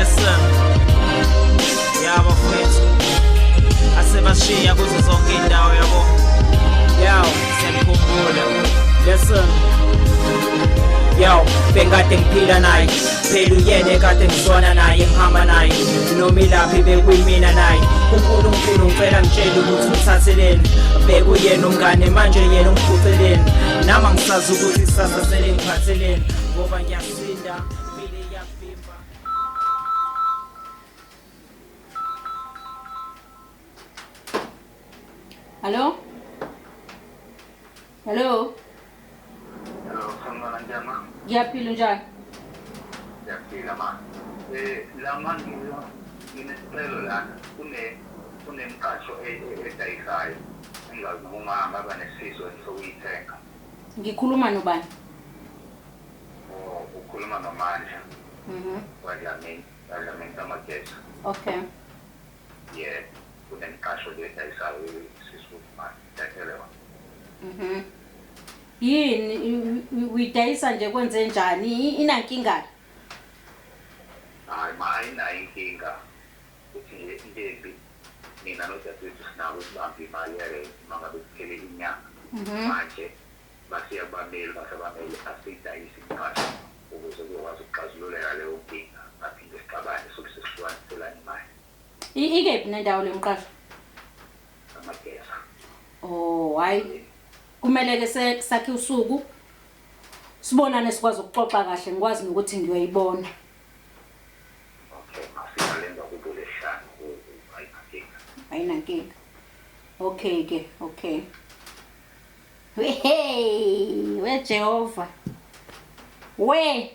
listen. Yabo mfethu. Asebashiya kuzo zonke indawo yabo. Yo, siyakhumbula. Listen. Yo, bengade ngiphila naye. Phela uyena kade ngizwana naye ngihamba naye. Noma ilaphi bekuyimina naye. uNkulunkulu ngicela ngitshela ukuthi ngithatheleni. Bekuyena umngane manje yena ungiphuceleni. Nama ngisazi ukuthi isasa sele ngiphatheleni. Ngoba ngiyasinda. Hello? Hello? Hello, sangana njama? Ngiyaphila njani? Ngiyaphila ma. Lama nginesicelo lana. Kunemqasho edayisayo. Engazi noma ngaba nesifiso sokuyithenga. Ngikhuluma nobani? Ukhuluma nomandla. Wajameni Tamagesa. Okay. Yeah. Kunemqasho edayisayo isifiso manje. Ngiyacela. Yini uyidayisa nje kwenze njani? Inankinga? Hayi ma ayinayo inkinga. Uthi nje mina nodadewethu sinawo ukubamba imali yale mangabe kuphele inyanga. Manje basiyabameli asidayise iqasho ukuze kuzokwazi ukuxazululela leyo nkinga. Aphinde sixabane sokuthi sihlukanisela imali. Ikephi nendawo lemqasho? Amagesa. Oh, hayi. Kumele ke sakhe usuku sibonane sikwazi ukuxoxa kahle ngikwazi nokuthi ngiyoyibona. Okay, masiyalenza kubuleshana ayinankinga. Okay ke, okay. Hey, we Jehova. We,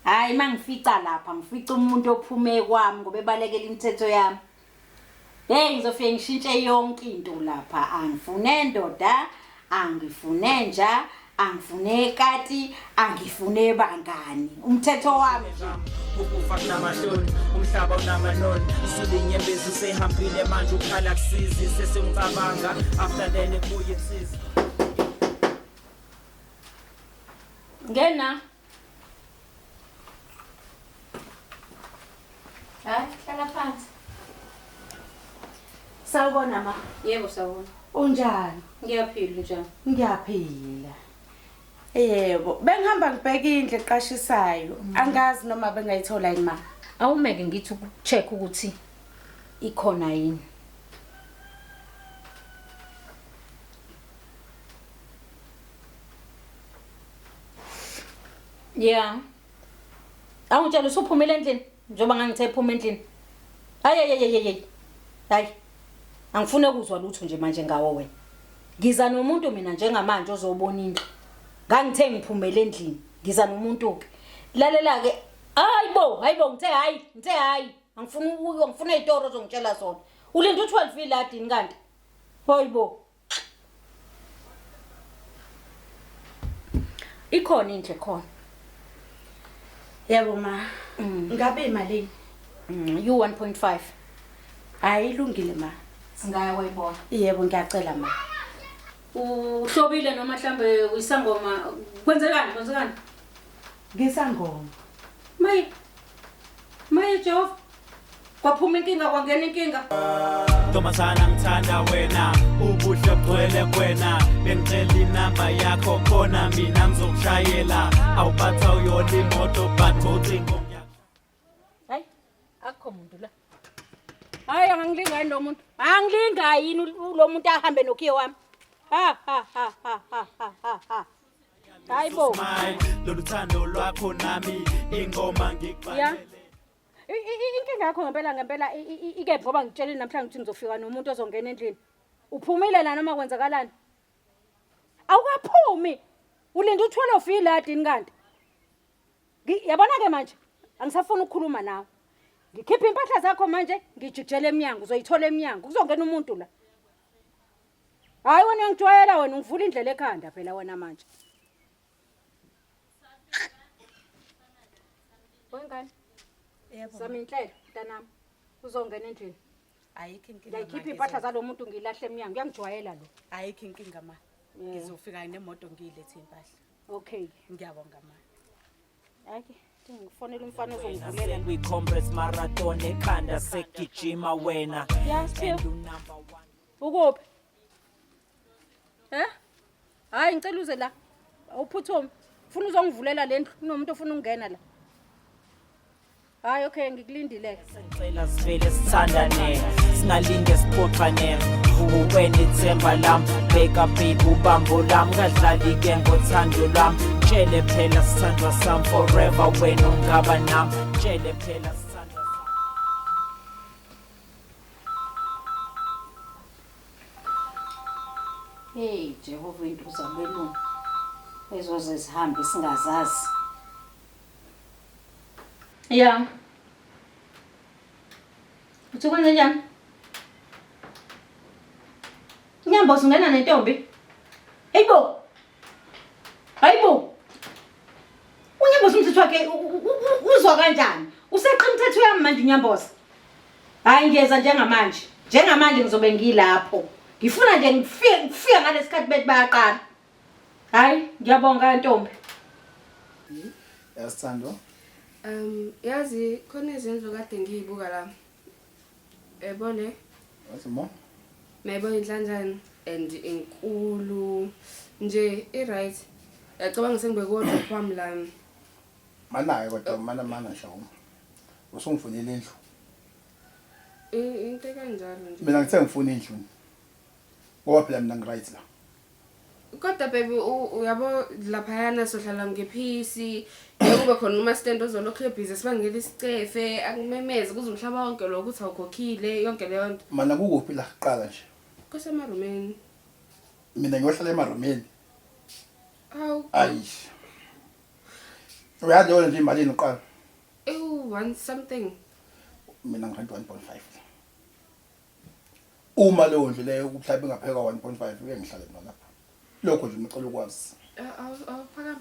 hayi mangifica lapha, ngifica umuntu ophume kwami ngoba ebalekela imithetho yami. Hey, ngizofike ngishintshe yonke into lapha. Angifune ndoda, angifune nja, angifune kati, angifune bangani. Umthetho wami nje. Ukufa kunamahloni, umhlaba unamanoni. Sule inyembezi usehambile manje ukhala kusizi sesengicabanga after then kubuye kusizi. Ngena. Hayi, hlala phansi. Sawubona ma. Yebo sawubona. Unjani? Ngiyaphila njani? Ngiyaphila. Yebo, bengihamba ngibheka indle eqashisayo. Angazi noma bengayithola yini ma. Awumeke ngithi ukucheck ukuthi ikhona yini. Yeah. Awungitshela usuphumile endlini njengoba ngangithe phuma endlini. Hayi. Hayi. Angifune ukuzwa lutho nje manje ngawo wena. Ngiza nomuntu mina njengamanje ozobona indlu. Ngangithe ngiphumele endlini. Ngiza nomuntu ke. Lalela ke. Hayibo ngithe hayi. Angifuna izitoro ozongitshela zona. Ulinda u12 iladini kanti. Hayibo. Ikhona indle khona. Yebo ma. Ngabe imali? U1.5. Hayi ilungile ma. Singaya wayibona. Yebo ngiyacela ma. Uhlobile noma mhlambe uyisangoma kwenzekani? Ngisangoma. Maye Jehova. Kwaphuma inkinga kwangena inkinga. Ntombazana ngithanda wena, ubuhle bugcwele kuwena. Bengicela inamba yakho khona mina ngizokushayela. Awuphatha uyona imoto but ngocingo yakho. Hayi, akho umuntu la. Hayi angilinga yini lo muntu? Angilinga yini lo muntu ahambe nokhiye wami? Ha. Hayibo. Lo luthando lwakho nami ingoma ngikubalele. Inkinga yakho ngempela ikephi ngoba ngitshela namhlanje ukuthi ngizofika nomuntu ozongena endlini. Uphumile la noma kwenzakalani? Awukaphumi. Ulinda u12 iladini kanti. Yabona ke manje angisafuna ukukhuluma nawe. Ngikhipha impahla zakho manje ngijijele eminyango uzoyithola eminyango kuzongena umuntu la. Hayi wena ngijwayela wena ngivula indlela ekhanda phela wena manje. Wengane? Yebo. Zama inhlelo mntanami. Uzongena endlini. Ayikho inkinga. Ngiyakhipha impahla zalomuntu ngilahle eminyango ngiyangijwayela lo. Ayikho inkinga ma. Ngizofika nemoto ngiyilethe impahla. Okay. Ngiyabonga ma. Okay. Ngifonela umfana ozongivulela. We comrades marathon ekhanda segijima wena. Ya Siphiwe. And number 1. Ukuphi? Hayi ngicela uze la. Awuphuthume. Ufuna uzongivulela lendlu kunomuntu ofuna ungena la. Hayi okay ngikulindilela. Sicela sivele sithandane singalinge siphoxane uwena ithemba lami bheka baby ubambo lami kadlali ke ngothando lwami tshele phela sithandwa sami forever wena ungaba nami tshele phela sithandwa Hey Jehova into zabelungu. Ezoze zihambe singazazi. Ya. Uthi kwenze njani? Nyambo singena nentombi. Hayibo. Hayibo. Unyambo umthetho wakhe uzwa kanjani? Useqa umthetho yami manje unyamboza. Hayi ngiyeza njengamanje. Njengamanje ngizobe ngilapho. Ngifuna nje ngifike ngalesikhathi bethi bayaqala. Hayi ngiyabonga ntombi. Yasithandwa. Yazi khona izinto kade ngiyibuka la. Ebone Wasimo? mayibona inhlanjana and inkulu nje right. Yacabanga sengibekho kwami la. Manaye kodwa mana shawo. Usungifunela indlu. Into kanjalo nje. Mina ngithe ngifuna indlu. Ngoba phela mina ngiright la. Kodwa baby uyabo lapha yana sohlala ngephisi kube khona uma stand ozolokho ebhizi sibangela isicefe akumemeze kuze umhlaba wonke lo ukuthi awukhokhile yonke leyo nto. Mana kukuphi la kuqala nje? Kusemarumeni. Mina ngiyohlala emarumeni. Awu. Ayish. Uyazi yona nje imali inoqala. Want something. Mina ngirent 1.5. Uma leyo ndlu leyo mhlawumbe ngapheka 1.5 uke ngihlale nona lapha. Lokho nje ngicela ukwazi. Awuphakama.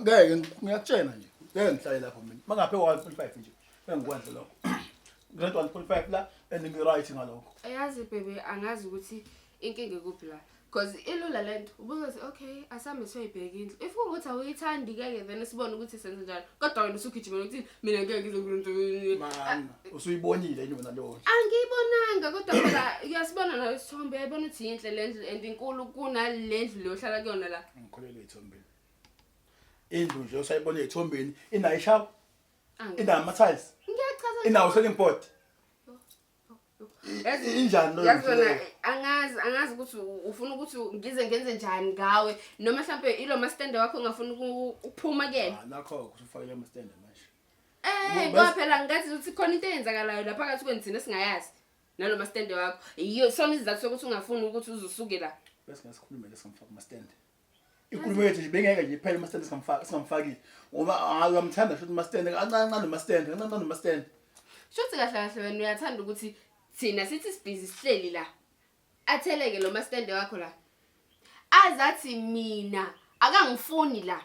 Ngeke ngiyakutshela nje. Ngeke ngihlale lapho mina. Mangapheka 1.5 nje. Engikwenze lokho. Ngirent 1.5 la and ngiright ngalokho. Ayazi baby angazi ukuthi inkinga ekuphi la. Because ilula lento ubuze okay asambe soyibheka indlu. If ukuthi awuyithandi ke then sibone ukuthi senze njani. Kodwa wena usugijimela ukuthi mina ngeke ngizokulunza. Man, usuyibonile yona leyo. Angiyibonanga kodwa phela uyasibona la isithombe yayibona ukuthi inhle lendlu and inkulu kunalendlu leyohlala kuyona la. Ngikholele ethombeni. Indlu nje usayibona ethombeni inayo ishawa. Inama tiles. Ngiyachaza. Inawo selling point. Injani lo? Yazona angazi ukuthi ufuna ukuthi ngize ngenze njani ngawe noma mhlambe ilo ma stand wakho ungafuna ukuphuma kuyena. Nakho kusufakela ama stand manje. Ngoba phela ngathi ukuthi khona into eyenzakalayo lapha phakathi kwenzina singayazi nalo ma stand wakho. Iyo sona izathu sokuthi ungafuni ukuthi uzusuke la. Bese ngasikhuluma lesingamfaka ama stand. Inkulumo yethu nje bengeke nje iphele ama stand singamfakile. Ngoba uyamthanda shothi ama stand kancane ama stand, kancane ama stand. Shothi kahle kahle wena uyathanda ukuthi thina sithi sibhizi sihleli la. Atheleke lo ma stand wakho la. Azathi mina akangifuni la.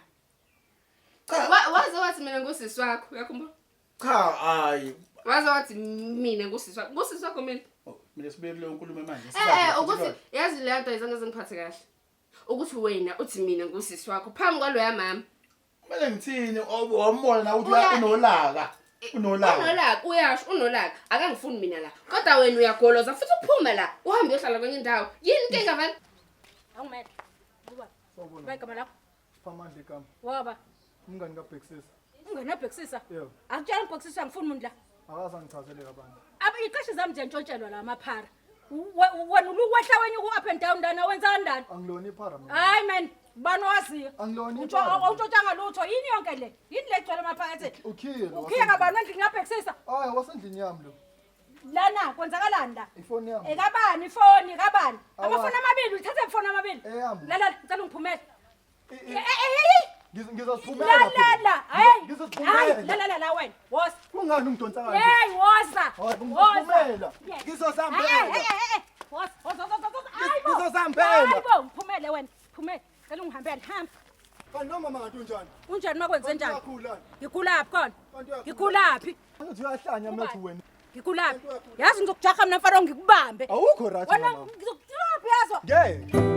Waze wathi mina ngusisi wakho uyakhumbula? Cha hayi. Waze wathi mina ngusisi wakho. Ngusisi wakho mina. Mina sibeke leyo nkulumo manje. Ukuthi yazi le nto izange zingiphathe kahle. Ukuthi wena uthi mina ngusisi wakho phambi kwalo yamama. Kumele ngithini awumbona na ukuthi unolaka. Unolaka uyasho unolaka akangifuni mina la. Kodwa wena uyagoloza futhi uphuma la. Uhambe uyohlala kwenye indawo. Yini inkinga vele? Awumele. Buba. Bayigama lakho. Phamandle igama. Waba. Umngani kaBhexisa. Ungena Bhexisa? Yebo. Akutshela uBhexisa ngifuna umuntu la. Akaza ngichazele kabantu. Iqhashi zami nje ntshontshelwa la maphara. Wena ulukwehla wenye ku up and down dana wenza kanjani? Angiloni iphara mina. Hayi man, bani waziyo? Angiloni Utsho iphara. awutshontshanga lutho. Yini yonke le? Yini le gcwele maphakathi? Ukhiye lo. Ukhiya kabani endlini kaBhexisa? Hayi wasendlini yami lo. Lana kwenzakalani la? Ifoni yami. Ekabani ifoni kabani? Awa. Amafoni amabili uthathe ifoni amabili. Eyami. La ngicela ungiphumele. Ngizosiphumela. La hey. Ngizosiphumela. La wena. Wos. Kungani ungidonsa kanje? Hey, wosa. Hayi ngiphumela. Ngizosambela. Wos. Ngizosambela. Hayibo, ngiphumele wena. Phumele. Cela ungihambele hamba. Kanti noma mangathi unjani? Unjani makwenze njani? Uyakhula. Ngikhulaphi khona? Kanti uyakhula. Ngikhulaphi? Angithi uyahlanya methu wena. Ngikhulaphi? Yazi ngizokujaha mina mfana ngikubambe. Awukho right Wena mama. ngizokuthaphi yazo. Ngeke.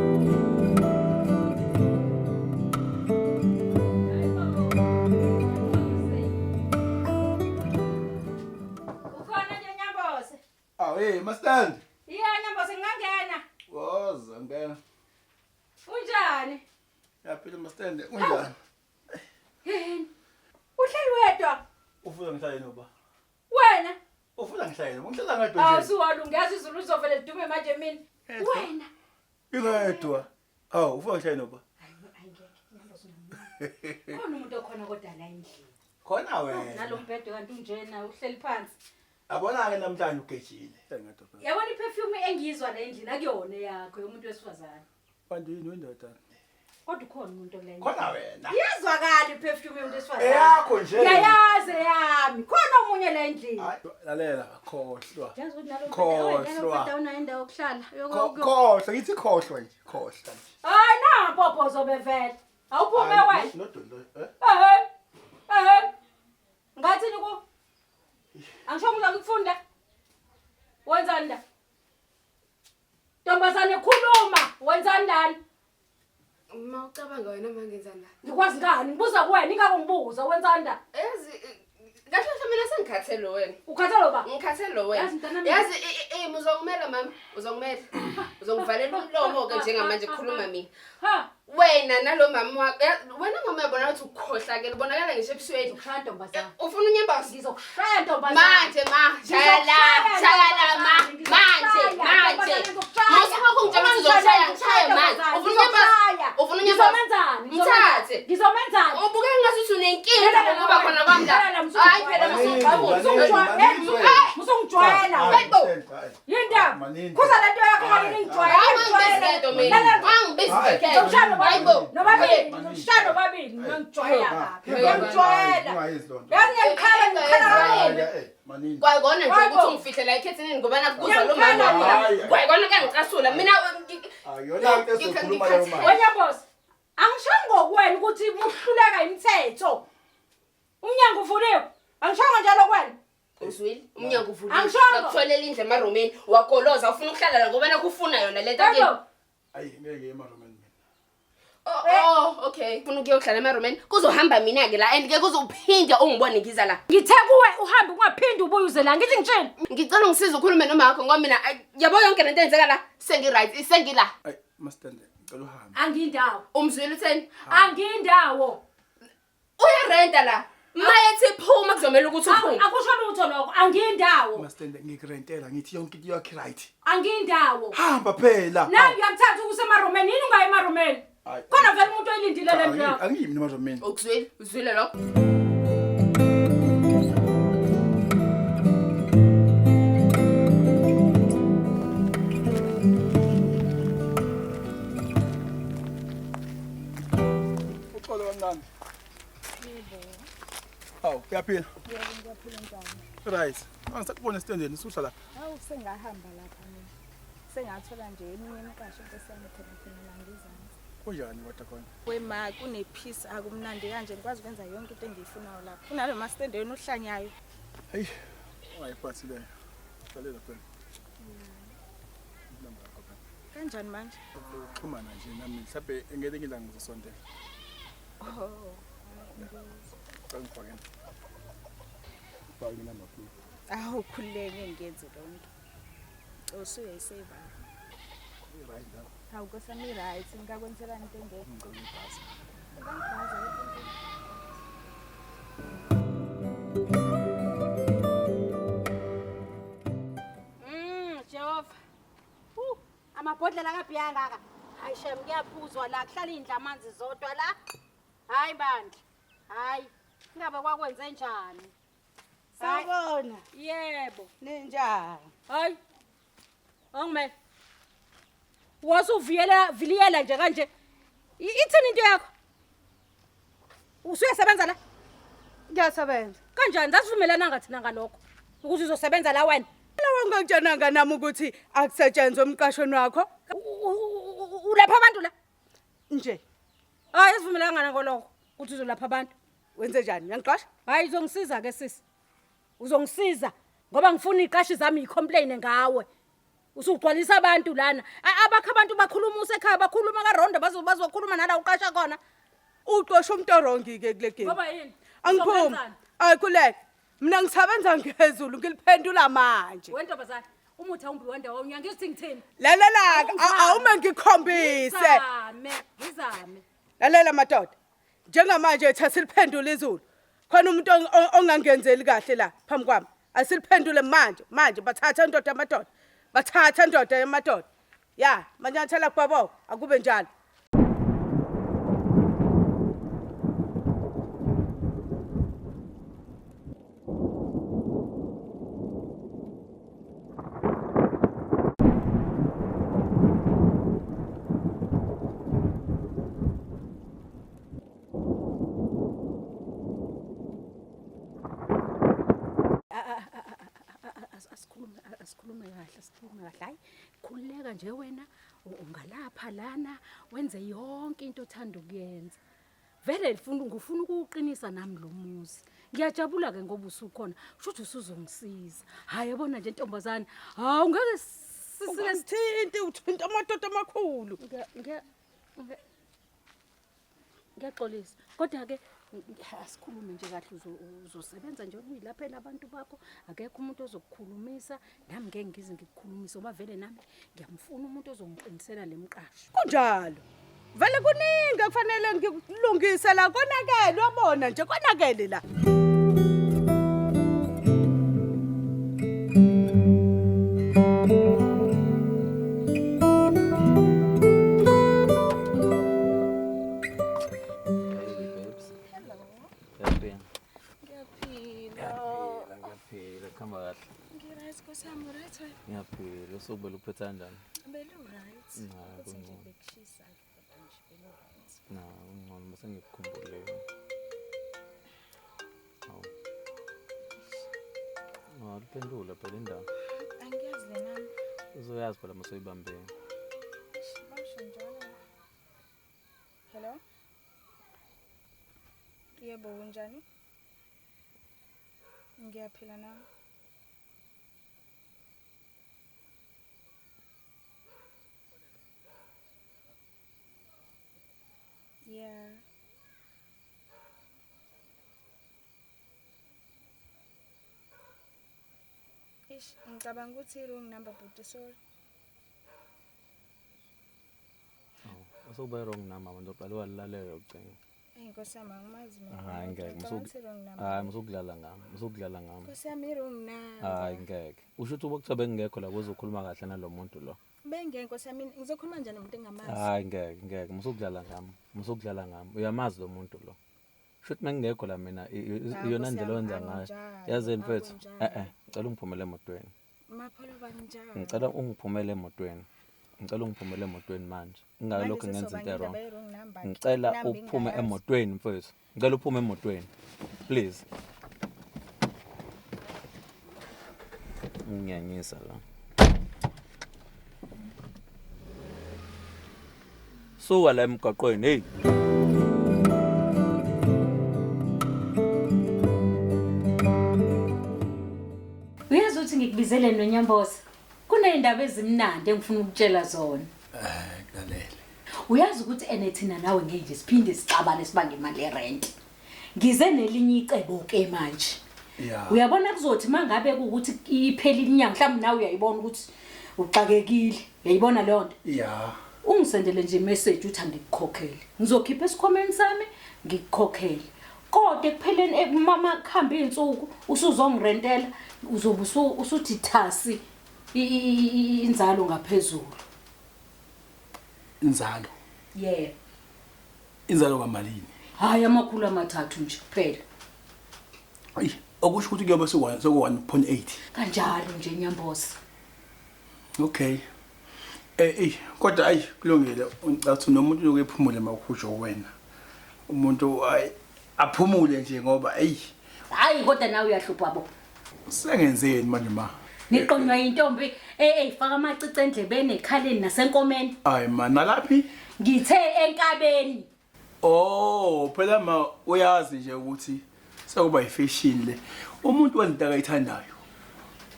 hey Mastandi. Nyamba sengangena. Woza ngena. Unjani? Yaphila Mastandi. Unjani? Yini? Uhleli wedwa? Ufuna ngihlaye noba? Wena? Ufuna ngihlaye? Ngihlala ngedwa nje. Awusuwalungaza izulu uzovele lidume manje mina. Wena? Ngedwa. Awu, ufuna ngihlaye noba? Khona umuntu okhona kodwa la endlini. Khona wena. Nalombhedo kanti unjena uhleli phansi. Abona ke namhlanje ugejile. Ngedwa. Yabona iperfume engizwa la endlini akuyona yakho yomuntu wesifazane. Kanti yini wendoda? Kodwa ukhona umuntu la endlini. Khona wena. Iyazwakala iperfume yomuntu wesifazane. Eyakho nje. Yayazi yami. Khona omunye la endlini. Hayi, lalela khohlwa. Yazi ukuthi nalombhedo Khohlwa. awuna indawo yokuhlala. Khohlwa, ngithi khohlwa nje, khohlwa nje. Hayi na popo zobevela. Awuphume wena. Nodondo, Ngathini ku? Angisho ngizama ukufunda. Wenzani la? Ntombazane khuluma, wenzani lana? Uma ucabanga wena mangenzani la? Ngikwazi ngani? Ngibuza kuwena, ingako ngibuza wenzani la? Yazi kahle kahle mina sengikhathele wena. Ukhathele ba? Ngikhathele wena. Yazi mntanami. Yazi uzongimela mama, uzongimela. Uzongivalela umlomo ke njengamanje ukukhuluma mina. Ha, Wena nalo mama wakho, wena mama yabona ukuthi ukhohla ke libonakala ngisho ebusweni. ukhaya ntombazane. Ufuna unyembasi? Ngizokushaya ntombazane. Manje shayala manje. Musuka kungitshela ukuthi uzoshaya manje. Ufuna unyembasi? Ufuna unyembasi? Mthathe. Ngizomenzani? Ubuke ngathi unenkinga ngokuba khona kwami la. Hayi phela Musungijwayela. Hayibo. Yindaba. Kuza lento yakho ngani ngijwayela. Hayibo. Nobabili, ngishano babili, ngangijwayela. Ngijwayela. Yazi ngiyakhala. Manini. Kwayikona nje ukuthi ungifihle la ekhethini ngoba nakuzwa lo mama. Kwayikona ke ngicasula mina Ayona into esokhuluma leyo manje. Wena boss, angishongo ngokwena ukuthi muhluleka imithetho. Umnyango uvuliwe. Angishongo njalo kwena. uzwile umnyango uvuliwe. Angishongo. Nakutholela indle emaromeni wakoloza ufuna ukuhlala la ngoba nakufuna yona lento ke. Ayi ngeke emaromeni mina. Okay. Ufuna ukuyohlala emaromeni kuzohamba mina ke la and ke kuzophinda ungibone ngiza la. Ngithe kuwe uhambe ungaphindi ubuye uze la ngithi ngitshela. Ngicela ungisize ukhulume noma yakho ngoba mina yabo yonke lento enzeka la sengi right sengila. Ayi Mastandi ngicela uhambe. Angindawo. Umzwile utheni? Angindawo. Uyarenta la. Mayethi phuma kuzomela ukuthi uphume. Akusho lutho lokho. Angindawo. Mastandi ngikurentela ngithi yonke into yakhe right. Angindawo. Hamba phela. Nawe uyakuthatha ukusemaromeni yini ungayi emaromeni? Khona vele umuntu oyilindile le nto yakho. Angiyimi emaromeni. Ukuzwile uzwile lo. Uxolo kamnandi. Hawu, uyaphila? Yebo, ngiyaphila njani? Right. Angisakubona esitendeni usuhla la. Hawu sengahamba lapha mina. Sengathola nje eminye imiqasho nkosana khona la ngizansi. Kunjani kodwa khona? Wema kunepeace akumnandi kanje ngikwazi ukwenza yonke into engiyifunayo lapha. Kunalo mastendeni ohlanyayo. Hayi. Ungayiphathi le. Qalela phela. Namba yakho phela. Kanjani manje? Uxhumana nje nami mhlawumbe engeke ngilanga ngizosondela. Oh. Ngifake. Bawuyi namba phela. Awu khuleke ngiyenze lonke. Usuyayiseva. Right now. Hawu nkosana right ngikakwenzelana into engekho. Ngibhaza. Ngibhaza. Jehova. Amabhodlela kabhiyanga aka. Hayi shem kuyaphuzwa la kuhlala indla amanzi zodwa la. Hayi bandla. Hayi. Ngabe kwakwenze njani? Sawubona. Yebo. Ninjani? Hayi. Ongimele. Viliyela nje kanje. Ithini into yakho? Usuyasebenza la? Ngiyasebenza. Kanjani sasivumelana ngathi ngalokho ukuthi uzosebenza la wena? Lawa ngakutshena nami ukuthi akusetshenzwe umqashweni wakho Ulapha abantu la? nje. Hayi sivumelana ngolokho ukuthi uzolapha abantu. Wenze njani? Uyangiqasha? Hayi uzongisiza ke sisi. Uzongisiza ngoba ngifuna iqashi zami yicomplain ngawe. Usugcwalisa abantu lana. Abakho abantu bakhuluma usekhaya bakhuluma kaRondo bazokhuluma nala uqasha khona. Uqosha umuntu orongi ke kule game. Ngoba yini? Angiphumi. Ayikhuleke. Mina ngisebenza ngezulu ngiliphendula manje. Wentombazana umuthi awumbi wendawo unyanga ithi ngithini lalela awume ngikhombise ngizame lalela madoda njengamanje thatsiliphendula izulu khona umuntu ongangenzeli kahle la phambi kwami asiliphendule manje bathatha indoda amadoda bathatha indoda yamadoda ya manyathela kubabo akube njalo asikhulume kahle hayi khululeka nje wena ungalapha lana wenze yonke into othanda ukuyenza vele ngifuna ukuqinisa nami lo muzi ngiyajabula ke ngoba usukhona kusho usuzongisiza hayi yabona nje intombazana hawu ungeke sisithinti uthinta amadoda amakhulu ngiyaxolisa kodwa ke asikhulume nje kahle uzosebenza nje uyilaphela abantu bakho akekho umuntu ozokukhulumisa nami ngeke ngize ngikukhulumise ngoba vele nami ngiyamfuna umuntu ozongiqinisela lemqasho kunjalo vele kuningi kufanele ngikulungise la konakele wabona nje konakele la Ngiyaphila usubela uphetha kanjani? Belu-right. Ukuthi nje bekushisa nje belu-right. Ungcono bese ngikukhumbule. Hawu. Liphendula phela indaba. Angiyazi le nami. Uzoyazi phela masoyibambe. Basho njalo. Hello? Yebo unjani? Ngiyaphila nami. Yeah. Ngicabanga ukuthi i-wrong number but sorry. Usuba wrong number manje uqala walalela ucingo. Nkosi yami angimazi mina. Hayi ngeke musukudlala ngami. Nkosi yami i-wrong number. Hayi ngeke. Usho ukuthi ubukuthiwa bengekho la kuzokhuluma kahle nalomuntu lo. Bengeke Nkosi yami ngizokhuluma njani nomuntu engamazi? Hayi ngeke musukudlala ngami. Uyamazi lo muntu lo. Shothi mengekho la mina iyona ndlela wenza ngayo. Yazi mfethu ngicela ungiphumele emotweni. Mapholo banjani? Ngicela ungiphumele emotweni manje. Ingalokho ngenza into wrong. Ngicela uphume emotweni mfethu. Ngicela uphume emotweni. Please. Ngiyanyisa la. Suka la emgaqweni hey. Uyazi ukuthi ngikubizele noNyamboza kunezindaba ezimnandi engifuna ukutshela zona. Kulalele. Uyazi ukuthi enethina nawe ngeke nje siphinde sixabane sibange imali yerent. Ngize nelinye icebo ke manje. Yeah. Uyabona kuzothi mangabe ukuthi iphela inyanga mhlawumbe nawe uyayibona ukuthi uxakekile. Uyayibona le nto? Yeah. Ungisendele nje message uthi angikukhokhele. Ngizokhipha esikhomeni sami ngikukhokhele. Kodwa ekupheleni mama khamba izinsuku usuzongirentela uzobe usuthi thasi inzalo ngaphezulu. Inzalo. Yeah. Inzalo kamalini? Hayi amakhulu amathathu nje kuphela. Ayi, okusho ukuthi kuyoba so 1.8. Kanjalo nje Nyamboza. Okay. Kodwa ayi kulungile ngathi nomuntu uyephumule makukhusho wena. Umuntu aphumule nje ngoba hayi kodwa nawe uyahlupha bo. Sengenzeni manje ma? Niqonywa intombi ifaka amacici endlebeni ekhaleni nasenkomeni. Hayi man nalaphi? Ngithe enkabeni. Oh, phela ma uyazi nje ukuthi sekuba ifashion le. Umuntu wenza akayithandayo.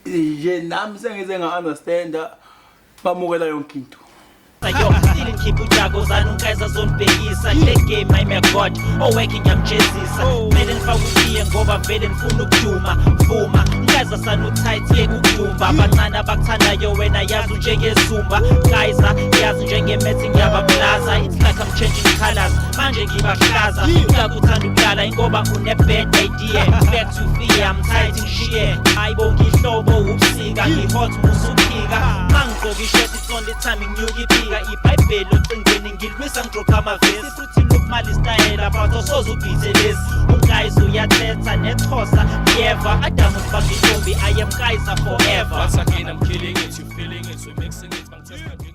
Nje nami sengize nga understand bamukela yonke into. Yo, ngikhipha ujago zanunkaiza zonibhekisa le game I'm a god oworking yamjezisa kumele ngifake utiye ngoba vele ngifuna ukuduma vuma nkaiza sanutight yekudumba abancane abakuthandayo wena yazi njengezumba kaiza yazi njengemethi ngiyabablaza it's like I'm changing colors manje ngibahlaza uyakuthanda ukulala ingoba une-bad idea back to fear I'm tight ngishiye hayibo ngihlobo ubusika ngihot musuphika mangigqoka ishoti it's only time nginyuka iphika ibhayibheli ocingweni ngilwisa ngidropha amavesi futhi lokumali style about osoze ubhithelezi unkaiza uyathetha nethosa yeva adamu sibangintombi I am Kaiser forever. Once again I'm killing it, you feeling it, so mixing it,